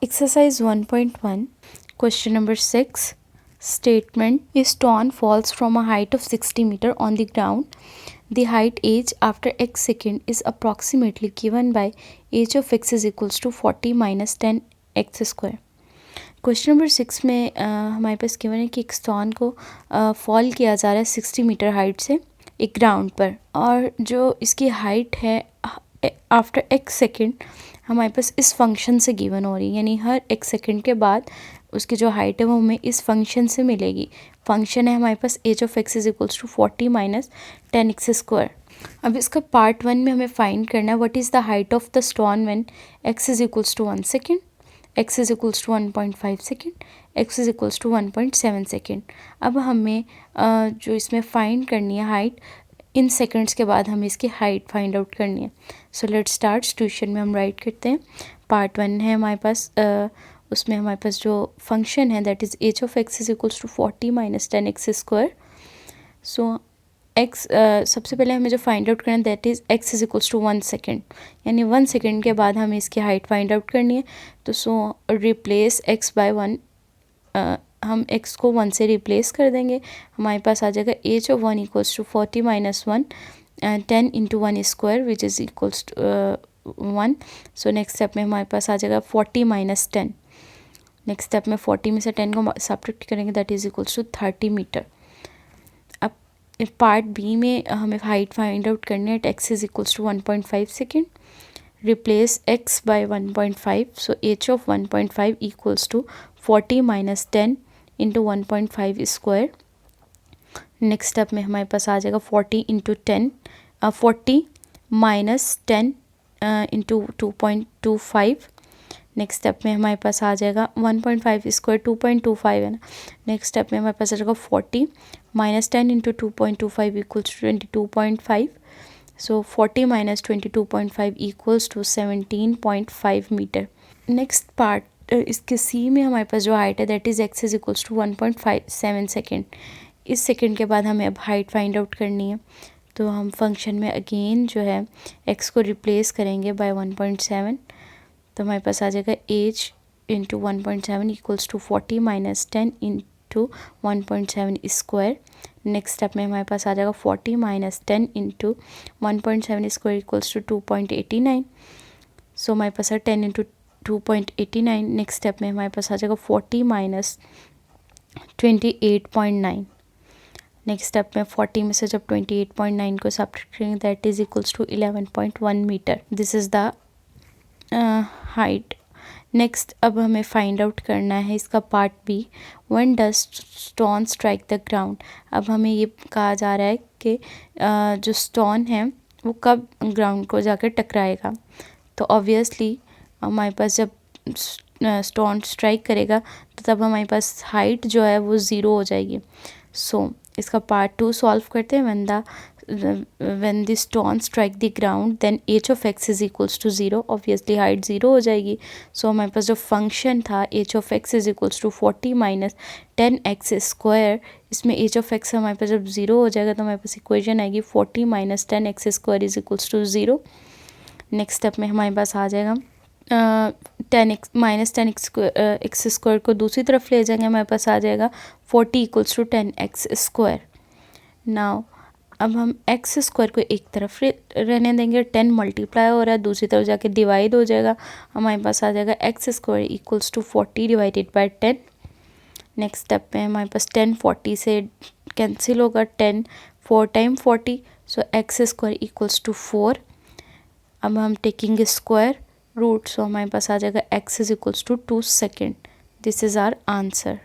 Exercise 1.1, question number 6. Statement: a stone falls from a height of 60 meter on the ground. The height h after x second is approximately given by h of x is equals to 40 minus 10 x square. Question number 6 में हमारे पास given है कि एक stone को fall किया जा रहा है 60 मीटर हाइट से एक ग्राउंड पर, और जो इसकी हाइट है आफ्टर एक्स सेकेंड हमारे पास इस फंक्शन से गिवन हो रही है, यानी हर एक सेकेंड के बाद उसकी जो हाइट है वो हमें इस फंक्शन से मिलेगी. फंक्शन है हमारे पास H of X is equals to 40 minus 10 X square. अब इसका पार्ट 1 में हमें फाइंड करना है what is the height of the stone when X is equals to 1 second, x is equals to 1.5 second, x is equals to 1.7 second. अब हमें जो इसमें फाइंड करनी है हाइट, इन सेकंड्स के बाद हमें इसकी हाइट फाइंड आउट करनी है. So let's start. ट्यूशन में हम राइट करते हैं. पार्ट 1 है हमारे पास, उसमें हमारे पास जो फंक्शन है that is H of X is equals to 40 minus 10 X square. So X सबसे पहले हमें जो फाइंड आउट करना है that is X is equals to 1 second, यानी 1 सेकेंड के बाद हमें इसकी हाइट फाइंड आउट करनी है. तो सो रिप्लेस एक्स बाय 1, हम x को 1 से रिप्लेस कर देंगे. हमारे पास आ जाएगा H of 1 equals to 40 minus 1 10 into 1 square which is equals to 1. So next step में हमारे पास आ जाएगा 40 माइनस 10. नेक्स्ट स्टेप में 40 में से 10 को सब्ट्रैक्ट करेंगे that is equals to 30 metre. अब पार्ट बी में हमें हाइट फाइंड आउट करनी है. X is equals to 1.5 second. Replace x by 1.5. So H of 1.5 equals to 40 minus 10 into 1.5 square. Next step में हमारे पास आ जाएगा 40 into 10, 40 minus 10 into 2.25. Next step में हमारे पास आ जाएगा 1.5 स्क्वायर 2.25 है ना. नेक्स्ट स्टेप में हमारे पास आ जाएगा 40 minus 10 into 2.25 equals to 22.5. So 40 minus 22.5 equals to 17.5 metre. Next part इसके सी में हमारे पास जो हाइट है that is X is equals to 1.57 second. इस सेकेंड के बाद हमें अब हाइट फाइंड आउट करनी है. तो हम फंक्शन में अगेन जो है एक्स को रिप्लेस करेंगे बाय 1.7. तो हमारे पास आ जाएगा H into 1.7 equals to 40 minus 10 into 1.7 square. Next step में हमारे पास आ जाएगा 40 minus 10 into 1.7 square equals to 2.89. So हमारे पास है 10 इंटू 2.89. नेक्स्ट स्टेप में हमारे पास आ जाएगा 40 माइनस 28.9. नेक्स्ट स्टेप में 40 में से जब 28.9 को सब्ट्रैक्ट करेंगे that is equals to 11.1 metre. This is the height. Next अब हमें फाइंड आउट करना है इसका part B. When does stone strike the ground. अब हमें ये कहा जा रहा है कि जो स्टोन है वो कब ग्राउंड को जाकर टकराएगा. तो ऑब्वियसली हमारे पास जब स्टोन स्ट्राइक करेगा तो तब हमारे पास हाइट जो है वो ज़ीरो हो जाएगी. सो इसका पार्ट 2 सॉल्व करते हैं. when the stone strike the ground then h of x is equals to 0. obviously height 0 हो जाएगी. सो हमारे पास जो फंक्शन था h of x is equals to 40 minus 10 X square, इसमें h of x हमारे पास जब 0 हो जाएगा तो हमारे पास इक्वेशन आएगी 40 minus 10 X square is equals to 0. Next step में हमारे पास आ जाएगा 10 एक्स माइनस 10 एक्स स्क्वायर को दूसरी तरफ ले जाएंगे. हमारे पास आ जाएगा 40 equals to 10 X square. Now अब हम एक्स स्क्वायर को एक तरफ रहने देंगे. 10 मल्टीप्लाई हो रहा है, दूसरी तरफ जाके डिवाइड हो जाएगा. हमारे पास आ जाएगा X square equals to 40 divided by 10. Next step में हमारे पास 10 40 से कैंसिल होगा. 10 4 time 40. So X square equals to 4. अब हम टेकिंग स्क्वायर रूट. सो हमारे पास आ जाएगा X is equals to 2 second. This is our answer.